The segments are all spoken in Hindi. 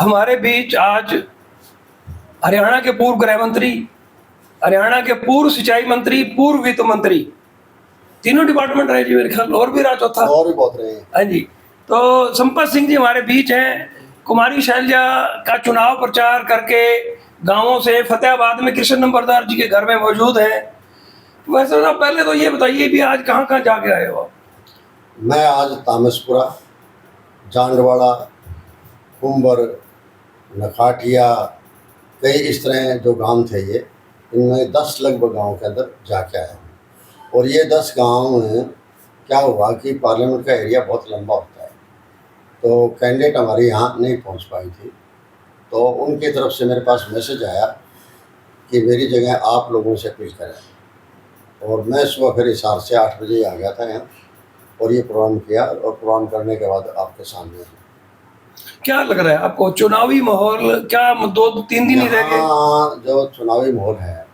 हमारे बीच आज हरियाणा के पूर्व गृह मंत्री, हरियाणा के पूर्व सिंचाई मंत्री, पूर्व वित्त मंत्री, तीनों डिपार्टमेंट रहे जी मेरे ख्याल, और भी रहा चौथा, और भी बहुत रहे हैं। हाँ जी। तो संपत सिंह जी हमारे बीच हैं। कुमारी शैलजा का चुनाव प्रचार करके गांवों से फतेहाबाद में कृष्ण नंबरदार जी के घर में मौजूद है। वैसे साहब पहले तो ये बताइए भी आज कहाँ कहाँ जाके आए हो? मैं आज तामसपुरा, जांगवाड़ा, कुंबर, नखाटिया, कई इस तरह जो गांव थे ये, इनमें 10 लगभग गांव के अंदर जाके आया हूँ। और ये 10 गांव में क्या हुआ कि पार्लियामेंट का एरिया बहुत लंबा होता है, तो कैंडिडेट हमारे यहाँ नहीं पहुँच पाई थी। तो उनकी तरफ से मेरे पास मैसेज आया कि मेरी जगह आप लोगों से अपील करें। और मैं सुबह फिर हिसार से 8 बजे आ गया था यहाँ, और ये प्रोग्राम किया, और प्रोग्राम करने के बाद आपके सामने हूँ। क्या लग रहा है आपको चुनावी माहौल? क्या 2-3 दिन ही रह गए? यहाँ जो चुनावी माहौल है,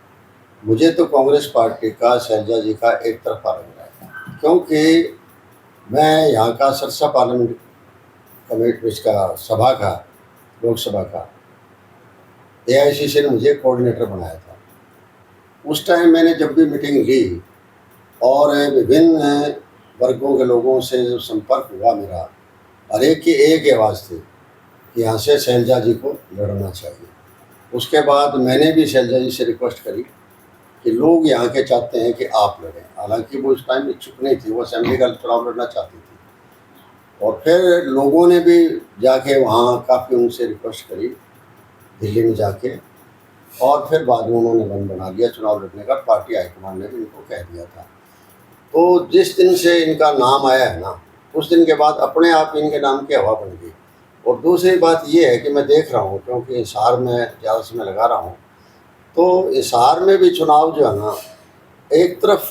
मुझे तो कांग्रेस पार्टी का, शैलजा जी का एक तरफा लग रहा है, क्योंकि मैं यहाँ का सरसा पार्लियामेंट कमेटी का सभा का, लोकसभा का AICC ने मुझे कोऑर्डिनेटर बनाया था। उस टाइम मैंने जब भी मीटिंग ली और विभिन्न वर्गों के लोगों से जो संपर्क हुआ मेरा, हर एक की एक आवाज़ थी कि यहाँ से शैलजा जी को लड़ना चाहिए। उसके बाद मैंने भी शैलजा जी से रिक्वेस्ट करी कि लोग यहाँ के चाहते हैं कि आप लड़ें। हालांकि वो उस टाइम इच्छुक नहीं थी, वो असेंबली का चुनाव लड़ना चाहती थी। और फिर लोगों ने भी जाके वहाँ काफ़ी उनसे रिक्वेस्ट करी दिल्ली में जाके, और फिर बाद में उन्होंने मन बना लिया चुनाव लड़ने का। पार्टी हाईकमान ने भी इनको कह दिया था। तो जिस दिन से इनका नाम आया है ना, उस दिन के बाद अपने आप इनके नाम की हवा बन गई। और दूसरी बात ये है कि मैं देख रहा हूँ, क्योंकि हिसार में ज़्यादा समय लगा रहा हूँ, तो हिसार में भी चुनाव जो है ना, एक तरफ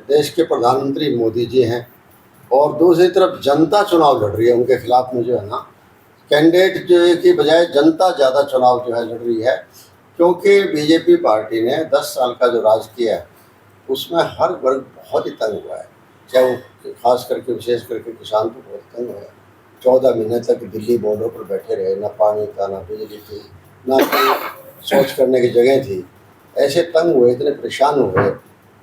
देश के प्रधानमंत्री मोदी जी हैं और दूसरी तरफ जनता चुनाव लड़ रही है उनके खिलाफ में। जो है ना, कैंडिडेट जो है की बजाय जनता ज़्यादा चुनाव जो है लड़ रही है, क्योंकि बीजेपी पार्टी ने 10 साल का जो राज किया है उसमें हर वर्ग बहुत ही तंग हुआ है। चाहे वो खास करके, विशेष करके किसान तो बहुत तंग हुआ है। 14 महीने तक दिल्ली बॉर्डर पर बैठे रहे, ना पानी था, ना बिजली थी, ना कोई सोच करने की जगह थी। ऐसे तंग हुए, इतने परेशान हुए।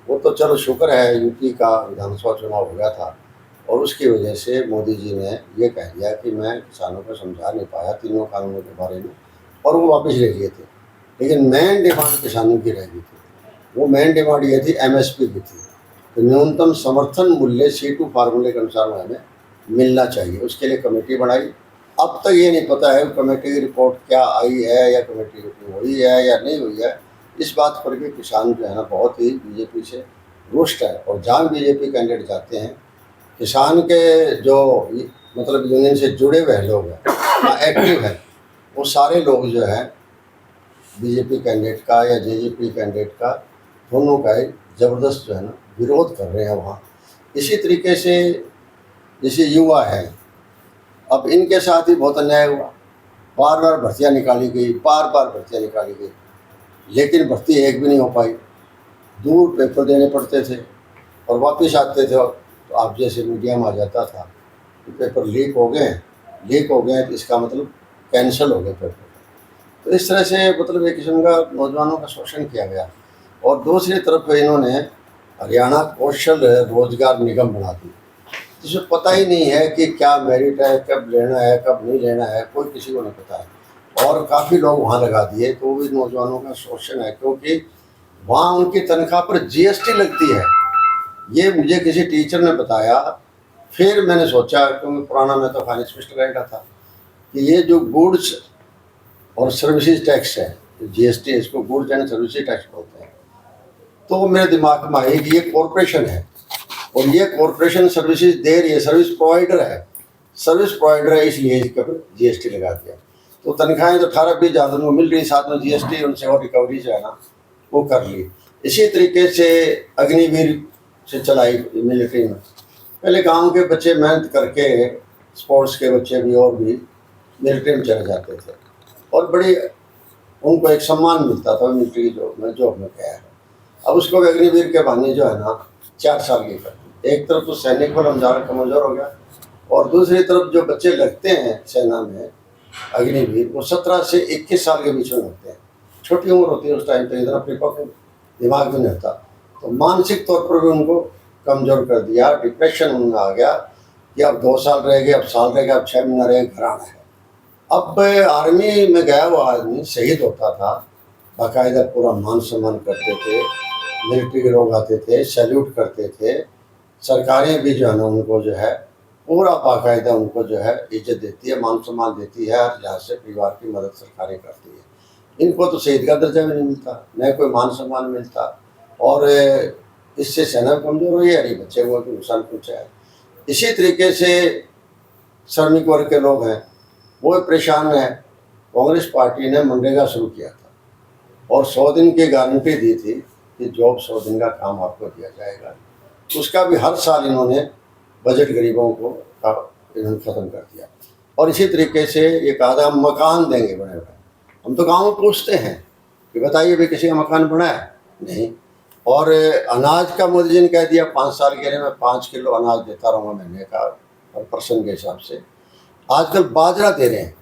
वो तो चलो शुक्र है यूपी का विधानसभा चुनाव हो गया था, और उसकी वजह से मोदी जी ने ये कह दिया कि मैं किसानों को समझा नहीं पाया तीनों कानूनों के बारे में, और वो वापस ले लिए थे। लेकिन मेन डिमांड किसानों की रह गई थी। वो मेन डिमांड ये थी MSP की थी, तो न्यूनतम समर्थन मूल्य C2 फार्मूले के अनुसार हमें मिलना चाहिए। उसके लिए कमेटी बनाई। अब तक ये नहीं पता है कमेटी की रिपोर्ट क्या आई है, या कमेटी मीटिंग हुई है या नहीं हुई है। इस बात पर भी किसान जो है ना बहुत ही बीजेपी से रुष्ट है। और जहाँ बीजेपी कैंडिडेट जाते हैं, किसान के जो मतलब यूनियन से जुड़े हुए लोग हैं, एक्टिव हैं, वो सारे लोग जो है बीजेपी कैंडिडेट का या JJP कैंडिडेट का, दोनों का ही ज़बरदस्त जो है ना विरोध कर रहे हैं वहाँ। इसी तरीके से जैसे युवा है, अब इनके साथ ही बहुत अन्याय हुआ। बार बार भर्तियाँ निकाली गई, बार बार भर्तियाँ निकाली गई, लेकिन भर्ती एक भी नहीं हो पाई। दूर पेपर देने पड़ते थे और वापस आते थे, तो आप जैसे मीडिया में आ जाता था कि पेपर लीक हो गए तो इसका मतलब कैंसिल हो गए पेपर। तो इस तरह से मतलब एक किस्म का नौजवानों का शोषण किया गया। और दूसरी तरफ इन्होंने हरियाणा कौशल रोजगार निगम बना दी, जिसमें पता ही नहीं है कि क्या मेरिट है, कब लेना है, कब नहीं लेना है, कोई किसी को नहीं पता है। और काफ़ी लोग वहाँ लगा दिए, तो वो भी नौजवानों का शोषण है, क्योंकि वहाँ उनकी तनख्वाह पर GST लगती है। ये मुझे किसी टीचर ने बताया। फिर मैंने सोचा, क्योंकि पुराना मैं तो फाइनेंस मिनिस्टर रहा था, कि ये जो गुड्स और सर्विसेज टैक्स है, GST, इसको गुड्स एंड सर्विसेज टैक्स बोलते हैं। तो मेरे दिमाग में आई कि ये कॉरपोरेशन है, और ये कॉरपोरेशन सर्विसेज दे रही है, सर्विस प्रोवाइडर है, इसलिए इसके ऊपर GST लगा दिया। तो तनख्वाहें तो 18-20 हज़ार उनको मिल रही, साथ में GST उनसे और रिकवरी जो है ना वो कर ली। इसी तरीके से अग्निवीर से चलाई मिलिट्री में। पहले गांव के बच्चे मेहनत करके, स्पोर्ट्स के बच्चे भी और भी मिलिट्री में चले जाते थे, और बड़ी उनको एक सम्मान मिलता था मिलिट्री जॉब में गया है। अब उसको अग्निवीर के बहाने जो है ना 4 साल की कर दी। एक तरफ तो सैनिक बल कमज़ोर हो गया, और दूसरी तरफ जो बच्चे लगते हैं सेना में अग्निवीर, वो 17 से 21 साल के बीच में होते हैं। छोटी उम्र होती है उस टाइम पे, इतना परिपक्व दिमाग भी नहीं होता। तो मानसिक तौर पर भी उनको कमज़ोर कर दिया, डिप्रेशन उनमें आ गया कि अब 2 साल रह गए, अब साल रह गया, अब 6 महीना रह गए, घर आना है। अब आर्मी में गया वो आदमी शहीद होता था, बाकायदा पूरा मान सम्मान करते थे, मिलिट्री के लोग आते थे, सैल्यूट करते थे, सरकारें भी जो है ना उनको जो है पूरा बाकायदा उनको जो है इज्जत देती है, मान सम्मान देती है, हर लिहाज से परिवार की मदद सरकारें करती है। इनको तो शहीद का दर्जा भी नहीं मिलता, न कोई मान सम्मान मिलता, और इससे सेना कमज़ोर हुई है, अरे बच्चे को नुकसान पहुँचा है। इसी तरीके से श्रमिक वर्ग के लोग हैं, वो परेशान हैं। कांग्रेस पार्टी ने मनरेगा शुरू किया था और 100 दिन की गारंटी दी थी कि जॉब 100 दिन का काम आपको दिया जाएगा। उसका भी हर साल इन्होंने बजट गरीबों को इन्होंने ख़त्म कर दिया। और इसी तरीके से ये कहा था हम मकान देंगे बड़े बड़े। हम तो गाँव में पूछते हैं कि बताइए भाई किसी का मकान बना है? नहीं। और अनाज का मोदी जी ने कह दिया 5 साल के लिए मैं 5 किलो अनाज देता रहूँगा महीने का, और पर्सन के हिसाब से। आजकल बाजरा दे रहे हैं,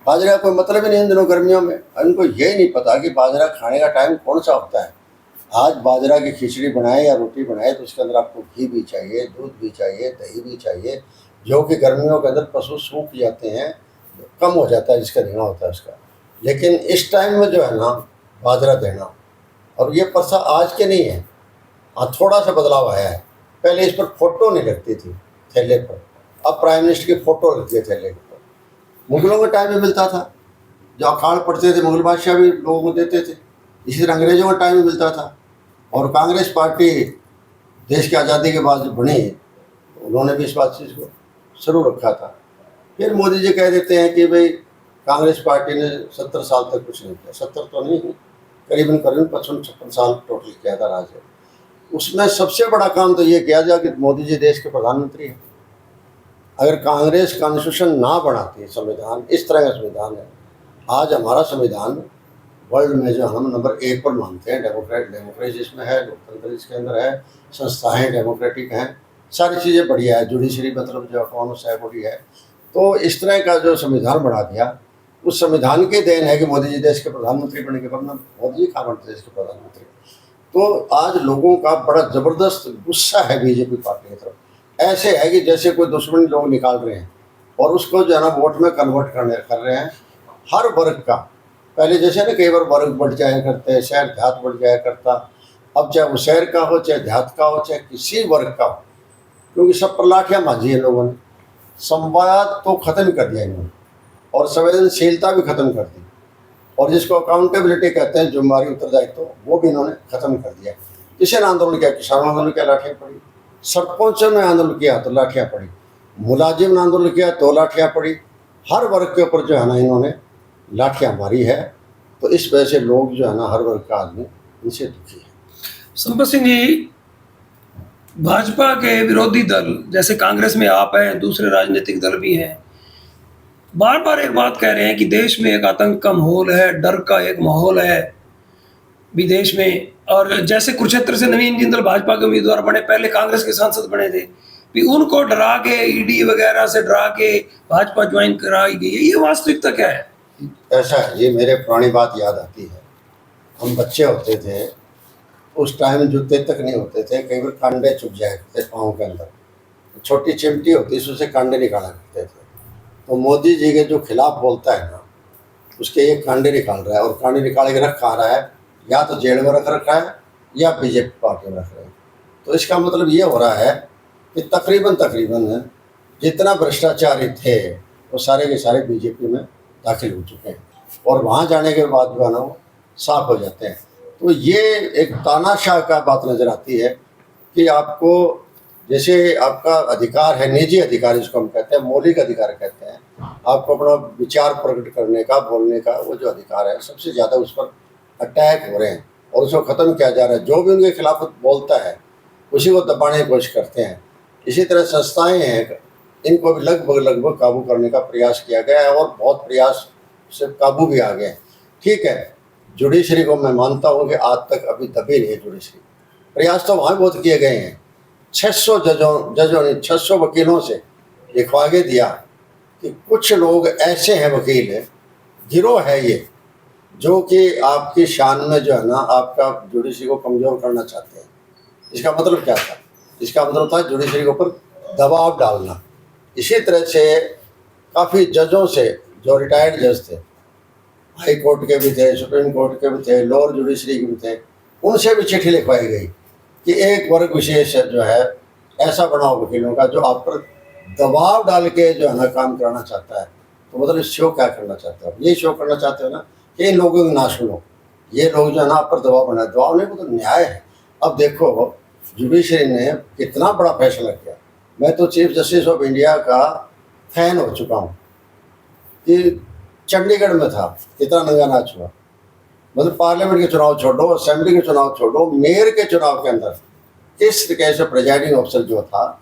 बाजरा का कोई मतलब ही नहीं इन दिनों गर्मियों में। इनको यही नहीं पता कि बाजरा खाने का टाइम कौन सा होता है। आज बाजरा की खिचड़ी बनाए या रोटी बनाए तो उसके अंदर आपको घी भी चाहिए, दूध भी चाहिए, दही भी चाहिए, जो कि गर्मियों के अंदर पशु सूख जाते हैं, कम हो जाता है जिसका देना होता है उसका। लेकिन इस टाइम में जो है ना बाजरा देना, और ये प्रथा आज के नहीं है, हाँ थोड़ा सा बदलाव आया है। पहले इस पर फोटो नहीं लगती थी थैले पर, अब प्राइम मिनिस्टर की फ़ोटो लगती है थैले के ऊपर। मुगलों के टाइम में मिलता था, जो अखाड़ पढ़ते थे मुगल बादशाह भी लोगों को देते थे। इसी तरह अंग्रेज़ों के टाइम में मिलता था। और कांग्रेस पार्टी देश की आज़ादी के बाद जब बनी, उन्होंने भी इस बात चीज़ को शुरू रखा था। फिर मोदी जी कह देते हैं कि भाई कांग्रेस पार्टी ने 70 साल तक कुछ नहीं किया। 70 तो नहीं, करीबन 55-56 साल टोटल किया था राज। उसमें सबसे बड़ा काम तो ये किया जाए कि मोदी जी देश के प्रधानमंत्री हैं। अगर कांग्रेस कॉन्स्टिट्यूशन ना बनाती, संविधान इस तरह का संविधान है, आज हमारा संविधान वर्ल्ड में जो हम नंबर 1 पर मानते हैं, डेमोक्रेसी इसमें है, लोकतंत्र इसके अंदर है, संस्थाएं डेमोक्रेटिक हैं, सारी चीज़ें बढ़िया है, जुडिशरी मतलब जो ऑटोनॉमस है बड़ी है। तो इस तरह का जो संविधान बना दिया, उस संविधान की देन है कि मोदी जी देश के प्रधानमंत्री बने के, वरना मोदी जी कहाँ बनते देश के प्रधानमंत्री। तो आज लोगों का बड़ा ज़बरदस्त गुस्सा है बीजेपी पार्टी की तरफ। ऐसे है कि जैसे कोई दुश्मनी लोग निकाल रहे हैं और उसको जो है ना वोट में कन्वर्ट कर रहे हैं हर वर्ग का। पहले जैसे ना कई बार वर्ग बढ़ जाया करते हैं, शहर देहात बढ़ जाया करता, अब चाहे वो शहर का हो, चाहे देहात का हो, चाहे किसी वर्ग का हो, क्योंकि सब पर लाठियाँ मांझी है लोगों ने। संवाद तो ख़त्म कर दिया इन्होंने, और संवेदनशीलता भी ख़त्म कर दी, और जिसको अकाउंटेबिलिटी कहते हैं, जिम्मेदारी उत्तरदायित्व, वो भी इन्होंने ख़त्म कर दिया। किसी ने आंदोलन किया, किसानों ने आंदोलन किया, लाठियाँ पड़ी। सरपंचों ने आंदोलन किया तो लाठियाँ पड़ी। मुलाजिम ने आंदोलन किया तो लाठियाँ पड़ी। हर वर्ग के ऊपर जो है ना इन्होंने लाठियाँ मारी है। तो इस वजह से लोग जो है ना हर वर्ग का आदमी इनसे दुखी है। संपत सिंह जी, भाजपा के विरोधी दल जैसे कांग्रेस में आप हैं, दूसरे राजनीतिक दल भी हैं, बार बार एक बात कह रहे हैं कि देश में एक आतंक का माहौल है, डर का एक माहौल है विदेश में। और जैसे कुरुक्षेत्र से नवीन जिंदल भाजपा के उम्मीदवार बने, पहले कांग्रेस के सांसद बने थे, भी उनको डरा के, ईडी वगैरह से डरा के भाजपा ज्वाइन कराई गई है। ये वास्तविकता क्या है? ऐसा है, ये मेरे पुरानी बात याद आती है। हम बच्चे होते थे, उस टाइम जूते तक नहीं होते थे, कई बार कांडे चुभ जाए करते पाँव के अंदर, छोटी चिमटी होती है उससे कांडे निकाला करते थे। तो मोदी जी के जो खिलाफ बोलता है ना, उसके ये कांडे निकाल रहा है, और कांडे निकाल के रख खा रहा है, या तो जेल में रख रखा है या बीजेपी पार्टी में रख रहे हैं। तो इसका मतलब ये हो रहा है कि तकरीबन जितना भ्रष्टाचारी थे वो सारे के सारे बीजेपी में दाखिल हो चुके हैं, और वहाँ जाने के बाद जो है ना वो साफ हो जाते हैं। तो ये एक तानाशाह का बात नज़र आती है कि आपको जैसे आपका अधिकार है, निजी अधिकार जिसको हम कहते हैं, मौलिक अधिकार कहते हैं, आपको अपना विचार प्रकट करने का, बोलने का, वो जो अधिकार है सबसे ज़्यादा उस पर अटैक हो रहे हैं और उसको ख़त्म किया जा रहा है। जो भी उनके खिलाफ बोलता है उसी को दबाने की कोशिश करते हैं। इसी तरह संस्थाएं हैं, इनको भी लगभग काबू करने का प्रयास किया गया है, और बहुत प्रयास से काबू भी आ गए। ठीक है, जुडिशरी को मैं मानता हूँ कि आज तक अभी दबी नहीं है जुडिशरी। प्रयास तो वहाँ बहुत किए गए हैं। 600 जजों ने 600 वकीलों से लिखवा के दिया कि कुछ लोग ऐसे हैं, वकील है, गिरोह है ये, जो कि आपकी शान में जो है ना आपका जुडिशरी को कमज़ोर करना चाहते हैं। इसका मतलब क्या था? इसका मतलब था जुडिशरी के ऊपर दबाव डालना। इसी तरह से काफ़ी जजों से, जो रिटायर्ड जज थे, हाई कोर्ट के भी थे, सुप्रीम कोर्ट के भी थे, लोअर जुडिशरी के भी थे, उनसे भी चिट्ठी लिखवाई गई कि एक वर्ग विशेष जो है ऐसा बनाओ वकीलों का जो आप पर दबाव डाल के जो है ना काम कराना चाहता है। तो मतलब इस शो क्या करना चाहते हो? ये शो करना चाहते हो ना कि इन लोगों की ना सुनो, ये लोग जो है ना आप पर दबाव बनाए। दबाव नहीं, वो तो न्याय है। अब देखो जुडिशरी ने कितना बड़ा फैसला किया। मैं तो चीफ जस्टिस ऑफ इंडिया का फैन हो चुका हूँ कि चंडीगढ़ में था, कितना नंगा नाच हुआ। मतलब पार्लियामेंट के चुनाव छोड़ो, असेंबली के चुनाव छोड़ो, मेयर के चुनाव के अंदर किस तरीके से प्रेजाइडिंग ऑफिसर जो था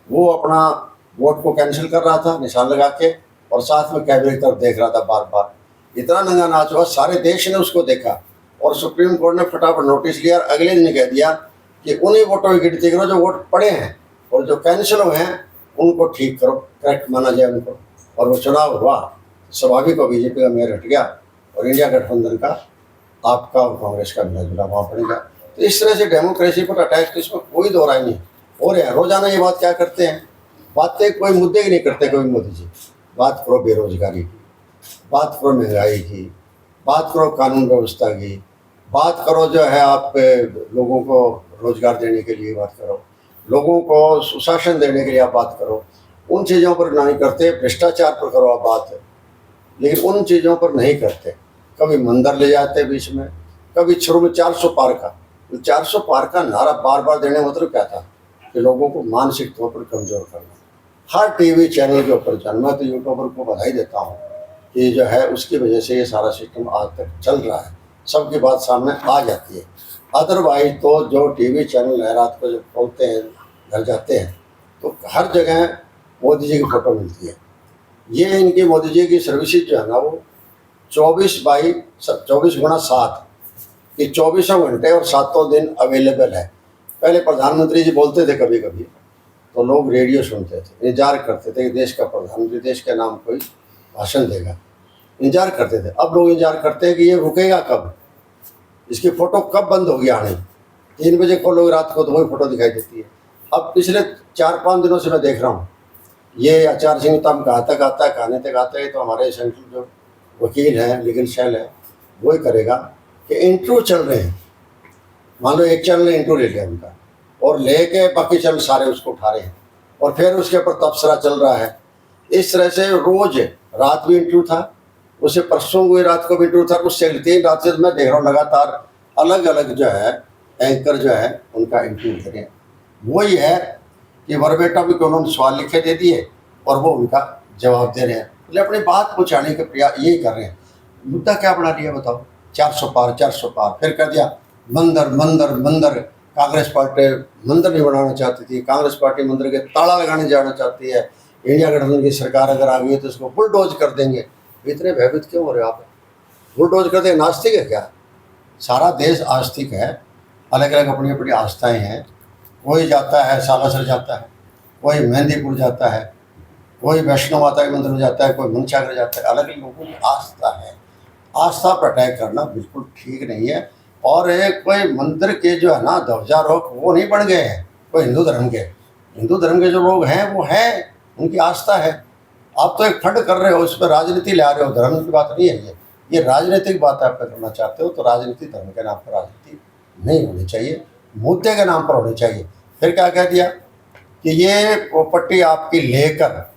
वो अपना वोट को कैंसिल कर रहा था निशान लगा के, और साथ में कैमरे की तरफ देख रहा था बार बार। इतना नंगा नाच हुआ, सारे देश ने उसको देखा, और सुप्रीम कोर्ट ने फटाफट नोटिस लिया और अगले दिन कह दिया कि उन्हीं वोटों की गिनती करो जो वोट पड़े हैं, और जो कैंसिल हुए हैं उनको ठीक करो, करेक्ट माना जाए उनको। और वो चुनाव हुआ, स्वाभाविक हो बीजेपी का मेयर हट गया और इंडिया गठबंधन का आपका और कांग्रेस का मिला जुला वहाँ पड़ गया। तो इस तरह से डेमोक्रेसी पर अटैक, तो इसमें कोई दो राय नहीं हो रहा है। रोजाना ये बात क्या करते हैं, बातें कोई मुद्दे की नहीं करते। कभी मोदी जी बात करो बेरोजगारी की, बात करो महंगाई की, बात करो कानून व्यवस्था की, बात करो जो है आप लोगों को रोजगार देने के लिए बात करो, लोगों को सुशासन देने के लिए आप बात करो। उन चीज़ों पर नहीं करते, भ्रष्टाचार पर करो आप बात, लेकिन उन चीज़ों पर नहीं करते। कभी मंदिर ले जाते बीच में, कभी शुरू में 400 पार का, 400 पार का नारा बार बार देने का मतलब क्या था कि लोगों को मानसिक तौर पर कमज़ोर करना। हर टीवी चैनल के ऊपर चल, मैं तो यूट्यूबर को बधाई देता हूँ कि जो है उसकी वजह से ये सारा सिस्टम आज तक चल रहा है, सबकी बात सामने आ जाती है। अदरवाइज तो जो टीवी चैनल है रात को जब खोलते हैं, घर जाते हैं, तो हर जगह मोदी जी की फ़ोटो मिलती है। ये इनकी मोदी जी की सर्विसेज जो है ना वो 24/7 ये 24 घंटे और 7 दिन अवेलेबल है। पहले प्रधानमंत्री जी बोलते थे कभी कभी, तो लोग रेडियो सुनते थे, इंतजार करते थे कि देश का प्रधानमंत्री देश के नाम कोई भाषण देगा, इंतजार करते थे। अब लोग इंतजार करते हैं कि ये रुकेगा कब, इसकी फ़ोटो कब बंद होगी आने। 3 बजे को लोग रात को तो वही फ़ोटो दिखाई देती है। अब पिछले 4-5 दिनों से मैं देख रहा हूँ ये आचार संहिता में कहाँ तक आता है, कहने तक आता है। तो हमारे सेंट्रल जो वकील हैं, लीगल सेल है, वो ही करेगा कि इंटरव्यू चल रहे हैं। मान लो एक चैनल ने इंटरव्यू ले लिया उनका, और लेके बाकी चैनल सारे उसको उठा रहे हैं, और फिर उसके ऊपर तबसरा चल रहा है। इस तरह से रोज रात भी इंटरव्यू था, उससे परसों हुई रात को भी इंटरव्यू था, उससे 3 रात से मैं देख रहा हूँ लगातार अलग अलग जो है एंकर जो है उनका इंटरव्यू दे रहे हैं। वही है कि वर्बेटम भी उन्होंने सवाल लिखे दे दिए और वो उनका जवाब दे रहे हैं, मतलब अपनी बात पहुँचाने के प्रयास यही कर रहे हैं। मुद्दा क्या बना दिया बताओ, 400 पार 400 पार, फिर कर दिया मंदिर मंदिर मंदिर। कांग्रेस पार्टी मंदिर नहीं बनाना चाहती थी, कांग्रेस पार्टी मंदिर के ताला लगाने जाना चाहती है। इंडिया गठबंधन की सरकार अगर आ गई है तो उसको बुलडोज कर देंगे। इतने भयभीत क्यों हो रहे हो आप? बुलडोज कर देंगे, नास्तिक है क्या? सारा देश आस्तिक है, अलग अलग अपनी अपनी आस्थाएँ हैं। कोई जाता है सालासर जाता है, कोई मेहंदीपुर जाता है, कोई वैष्णो माता के मंदिर में जाता है, कोई मनसागर जाता है। अलग अलग लोगों की आस्था है। आस्था पर अटैक करना बिल्कुल ठीक नहीं है। और एक कोई मंदिर के जो है ना ध्वजारोहक वो नहीं बन गए हैं कोई हिंदू धर्म के। हिंदू धर्म के जो लोग हैं वो हैं, उनकी आस्था है। आप तो एक फंड कर रहे हो, उस पर राजनीति ला रहे हो, धर्म की बात नहीं है ये राजनीतिक बात आप करना चाहते हो। तो राजनीति धर्म के नाम पर राजनीति नहीं होनी चाहिए, मुद्दे के नाम पर होनी चाहिए। फिर क्या कह दिया कि ये प्रॉपर्टी आपकी लेकर,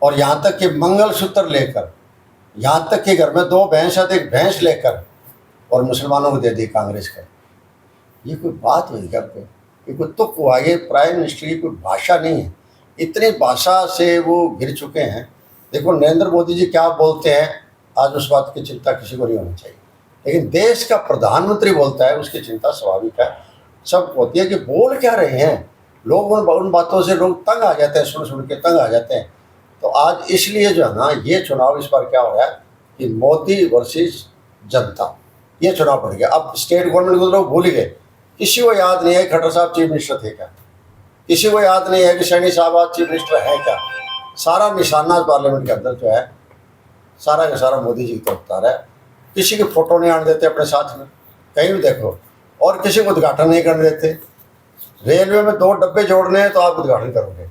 और यहाँ तक कि मंगलसूत्र लेकर, यहाँ तक कि घर में 2 भैंस है तो 1 भैंस लेकर और मुसलमानों को दे दी कांग्रेस का। ये कोई बात हुई क्या? ये कोई तुक हुआ? ये प्राइम मिनिस्टर की कोई भाषा नहीं है। इतनी भाषा से वो घिर चुके हैं। देखो नरेंद्र मोदी जी क्या बोलते हैं, आज उस बात की चिंता किसी को नहीं होनी चाहिए, लेकिन देश का प्रधानमंत्री बोलता है उसकी चिंता स्वाभाविक है, सब होती है कि बोल क्या रहे हैं लोग। उन बातों से लोग तंग आ जाते हैं, सुन के तंग आ जाते हैं। तो आज इसलिए जो है ना ये चुनाव इस बार क्या हो रहा है कि मोदी वर्सेस जनता, ये चुनाव पड़ गया। अब स्टेट गवर्नमेंट को लोग भूल ही गए। किसी को याद नहीं है खट्टर साहब चीफ मिनिस्टर थे क्या, किसी को याद नहीं है कि सैनी साहब आज चीफ मिनिस्टर है क्या। सारा निशाना पार्लियामेंट के अंदर जो है सारा का सारा मोदी जी की तरफ उतारा है। किसी की फोटो नहीं आने देते अपने साथ में, कहीं भी देखो, और किसी को उद्घाटन नहीं करने देते। रेलवे में 2 डब्बे जोड़ने हैं तो आप उद्घाटन करोगे,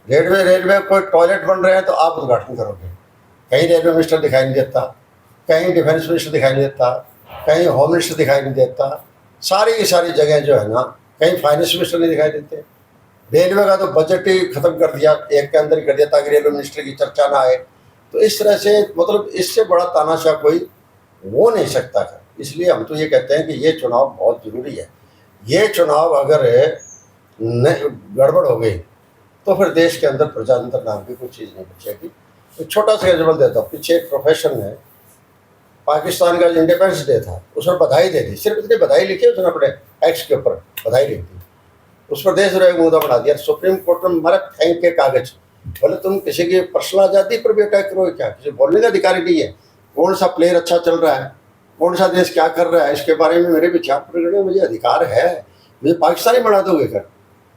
रेलवे कोई टॉयलेट बन रहे हैं तो आप उद्घाटन करोगे। कहीं रेलवे मिनिस्टर दिखाई नहीं देता, कहीं डिफेंस मिनिस्टर दिखाई नहीं देता, कहीं होम मिनिस्टर दिखाई नहीं देता, सारी की सारी जगह जो है ना, कहीं फाइनेंस मिनिस्टर नहीं दिखाई देते। रेलवे का तो बजट ही खत्म कर दिया, एक के अंदर ही कर दिया ताकि रेलवे मिनिस्टर की चर्चा ना आए। तो इस तरह से मतलब इससे बड़ा तानाशाह कोई हो नहीं सकता था। इसलिए हम तो ये कहते हैं कि ये चुनाव बहुत ज़रूरी है। ये चुनाव अगर गड़बड़ हो गई तो फिर देश के अंदर प्रजातंत्र नाम की कोई चीज़ नहीं बचेगी। तो छोटा सा एग्जाम्पल देता हूँ, पीछे एक प्रोफेशन है, पाकिस्तान का जो इंडिपेंडेंस डे था उसमें बधाई दे दी, सिर्फ इतनी बधाई लिखी उसने अपने एक्स के ऊपर बधाई लिख दी, उस पर देशद्रोह का मुद्दा बना दिया। सुप्रीम कोर्ट में मारा फेंक के कागज, बोले तुम किसी की पर्सनल आज़ादी पर भी अटैक करोगे क्या? किसी बोलने का अधिकार ही नहीं है। कौन सा प्लेयर अच्छा चल रहा है, कौन सा देश क्या कर रहा है, इसके बारे में मेरे विचार प्रकट में मुझे अधिकार है। मुझे पाकिस्तानी बना दोगे कर?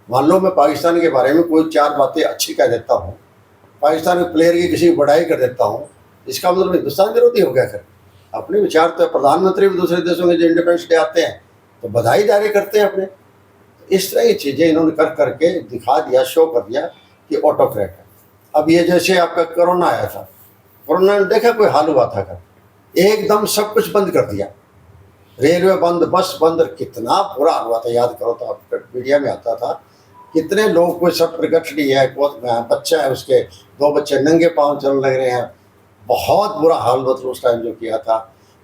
मान लो मैं पाकिस्तान के बारे में कोई 4 बातें अच्छी कह देता हूँ, पाकिस्तान के प्लेयर की किसी की बड़ाई कर देता हूँ, इसका मतलब हिंदुस्तान विरोधी हो गया। कर अपने विचार तो प्रधानमंत्री भी दूसरे देशों में जो इंडिपेंडेंस डे आते हैं तो बधाई जारी करते हैं अपने। इस तरह की चीज़ें इन्होंने कर करके दिखा दिया, शो कर दिया कि ऑटोक्रेट है। अब ये जैसे आपका कोरोना आया था, कोरोना ने देखा कोई हाल हुआ था, कर एकदम सब कुछ बंद कर दिया, रेलवे बंद, बस बंद, कितना बुरा हाल हुआ था। याद करो तो आप मीडिया में आता था, कितने लोग, कोई सब प्रगटली है, बच्चा है उसके 2 बच्चे नंगे पाँव चलने लग रहे हैं, बहुत बुरा हाल मतलब उस टाइम जो किया था।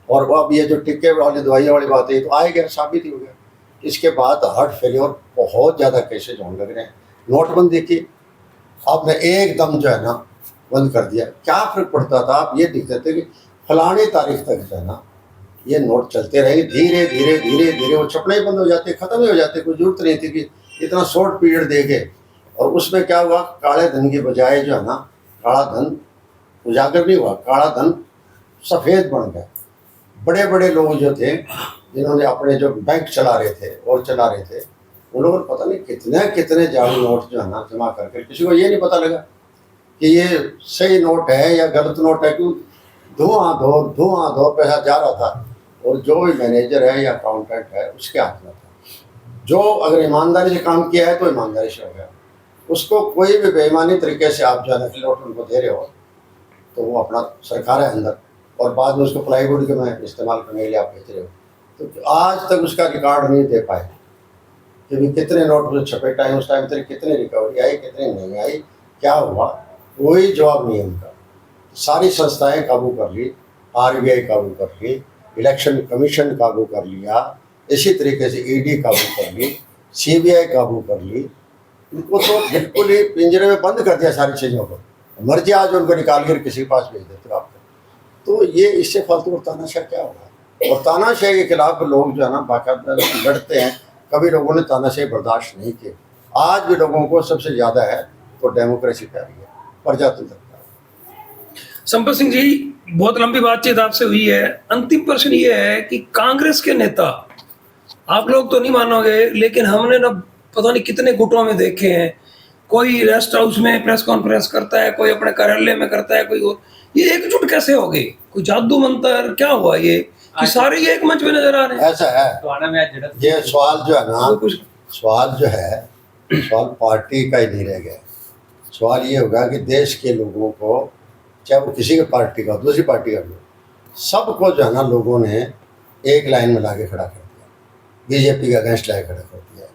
और अब ये जो टिक्के वाली दवाइयों वाली बात है तो आ गया, साबित ही हो गया। इसके बाद हार्ट फेलियर बहुत ज़्यादा केसेज होने लग रहे हैं। नोटबंदी की आपने एकदम जो है ना बंद कर दिया, क्या फर्क पड़ता था? आप ये दिखते थे कि फलानी तारीख तक जो है ना ये नोट चलते रहे, धीरे धीरे धीरे धीरे वो छपने ही बंद हो जाते, ख़त्म ही हो जाते। कोई जरूरत नहीं थी कि इतना शॉर्ट पीरियड देके। और उसमें क्या हुआ, काले धन की बजाय जो है ना काला धन उजागर नहीं हुआ, काला धन सफ़ेद बन गया। बड़े बड़े लोग जो थे जिन्होंने अपने जो बैंक चला रहे थे और चला रहे थे, उन लोगों को पता नहीं कितने कितने जाली नोट जो है ना जमा करके, किसी को ये नहीं पता लगा कि ये सही नोट है या गलत नोट है। क्यों? धुआं धो पैसा जा रहा था और जो भी मैनेजर है या अकाउंटेंट है उसके हाथ में था। जो अगर ईमानदारी से काम किया है तो ईमानदारी से हो गया, उसको कोई भी बेईमानी तरीके से आप जो है ना नोट उनको दे रहे हो तो वो अपना सरकार है अंदर, और बाद में उसको प्लाईवुड के में इस्तेमाल करने के लिए आप भेज रहे हो। तो आज तक उसका रिकॉर्ड नहीं दे पाए कि भी कितने नोट छपे, टाइम उस टाइम तक कितनी रिकवरी आई, कितनी नहीं आई, क्या हुआ, कोई जवाब नहीं है उनका। सारी संस्थाएं काबू कर ली, RBI काबू कर ली, इलेक्शन कमीशन काबू कर लिया, इसी तरीके से ED काबू कर ली, CBI काबू कर ली। इनको तो बिल्कुल ही पिंजरे में बंद कर दिया सारी चीज़ों को, मर्जी आज उनको निकाल कर किसी के पास भेज देते हो आप। तो ये इससे फालतू और तानाशाह क्या होगा? और तानाशाही के खिलाफ लोग जो है ना बाकायदा लड़ते हैं। कभी लोगों ने तानाशाही बर्दाश्त नहीं की, आज भी लोगों को सबसे ज़्यादा है तो डेमोक्रेसी प्यारी है, प्रजातंत्र। संपत सिंह जी, बहुत लंबी बातचीत आपसे हुई है। अंतिम प्रश्न ये है कि कांग्रेस के नेता, आप लोग तो नहीं मानोगे लेकिन हमने ना पता नहीं कितने गुटों में देखे हैं। कोई रेस्ट हाउस में प्रेस कॉन्फ्रेंस करता है, कोई अपने कार्यालय में करता है, कोई और। ये एकजुट कैसे हो गई? कोई जादू मंत्र क्या हुआ ये कि सारे ये एक मंच में नजर आ रहे हैं? ऐसा है, ये सवाल जो है ना, सवाल जो है, सवाल पार्टी का ही नहीं रह गया। सवाल ये होगा कि देश के लोगों को, चाहे वो किसी के पार्टी का दूसरी पार्टी का भी, सबको जो है ना लोगों ने एक लाइन में लाके खड़ा कर दिया, बीजेपी के अगेंस्ट लाके खड़ा कर दिया।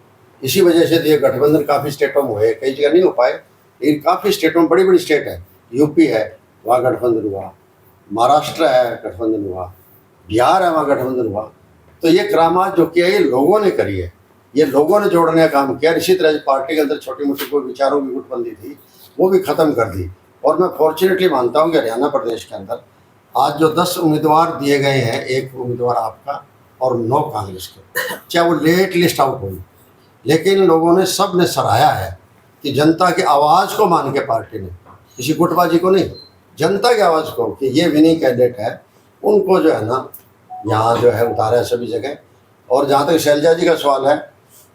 इसी वजह से ये गठबंधन काफ़ी स्टेटों में हुए, कई जगह नहीं हो पाए लेकिन काफ़ी स्टेटों में, बड़ी बड़ी स्टेट है, यूपी है वहाँ गठबंधन हुआ, महाराष्ट्र है गठबंधन हुआ, बिहार है वहाँ गठबंधन हुआ। तो ये करामात जो किया ये लोगों ने करी है, ये लोगों ने जोड़ने का काम किया। इसी तरह पार्टी के अंदर छोटी मोटी कोई विचारों की गुटबंदी थी वो भी ख़त्म कर दी। और मैं फॉर्चुनेटली मानता हूँ कि हरियाणा प्रदेश के अंदर आज जो 10 उम्मीदवार दिए गए हैं, 1 उम्मीदवार आपका और 9 कांग्रेस के, चाहे वो लेट लिस्ट आउट हुई, लेकिन लोगों ने सब ने सराहा है कि जनता की आवाज़ को मान के पार्टी ने, किसी गुटबाजी को नहीं, जनता की आवाज़ को, कि ये विनिंग कैंडिडेट है, उनको जो है ना यहाँ जो है उतारा है सभी जगह। और जहाँ तक शैलजा जी का सवाल है,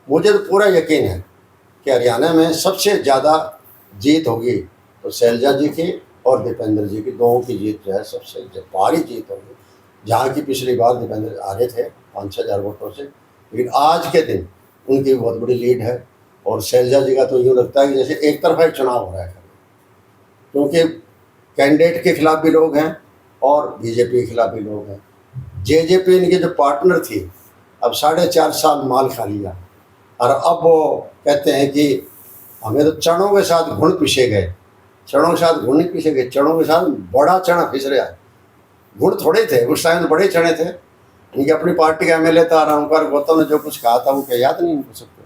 मुझे तो पूरा यकीन है कि हरियाणा में सबसे ज़्यादा जीत होगी तो तो शैलजा जी की और दीपेंद्र जी की, दोनों की जीत जो है सबसे भारी जीत होगी। जहाँ की पिछली बार दीपेंद्र आ रहे थे 5-6 हज़ार वोटों से, लेकिन आज के दिन उनकी बहुत बड़ी लीड है। और शैलजा जी का तो यूँ लगता है कि जैसे एक तरफा एक चुनाव हो रहा है, क्योंकि कैंडिडेट के खिलाफ भी लोग हैं और बीजेपी के खिलाफ भी लोग हैं। जेजेपी इनके जो पार्टनर थी, अब 4.5 साल माल खा लिया, और अब वो कहते हैं कि हमें तो चणों के साथ घुन पीछे गए। चणों के साथ घुन नहीं पीछे गए, चणों के साथ बड़ा चना पिस रहा है। गुण थोड़े थे उस टाइम, तो बड़े चने थे। इनकी अपनी पार्टी का एमएलए था रामकुमार गौतम ने जो कुछ कहा था वो क्या याद नहीं इनको सबको।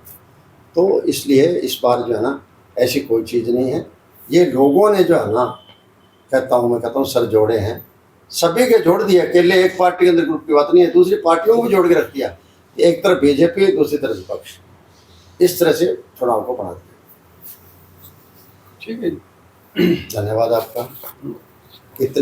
तो इसलिए इस बार जो है ना ऐसी कोई चीज़ नहीं है। ये लोगों ने जो है ना, मैं कहता हूँ सर जोड़े हैं, सभी के जोड़ दिए। अकेले एक पार्टी के अंदर ग्रुप की बात नहीं है, दूसरी पार्टियों को भी जोड़ के रख दिया। एक तरफ बीजेपी, दूसरी तरफ विपक्ष, इस तरह से चुनाव को बना दिया। ठीक है, धन्यवाद आपका। इतने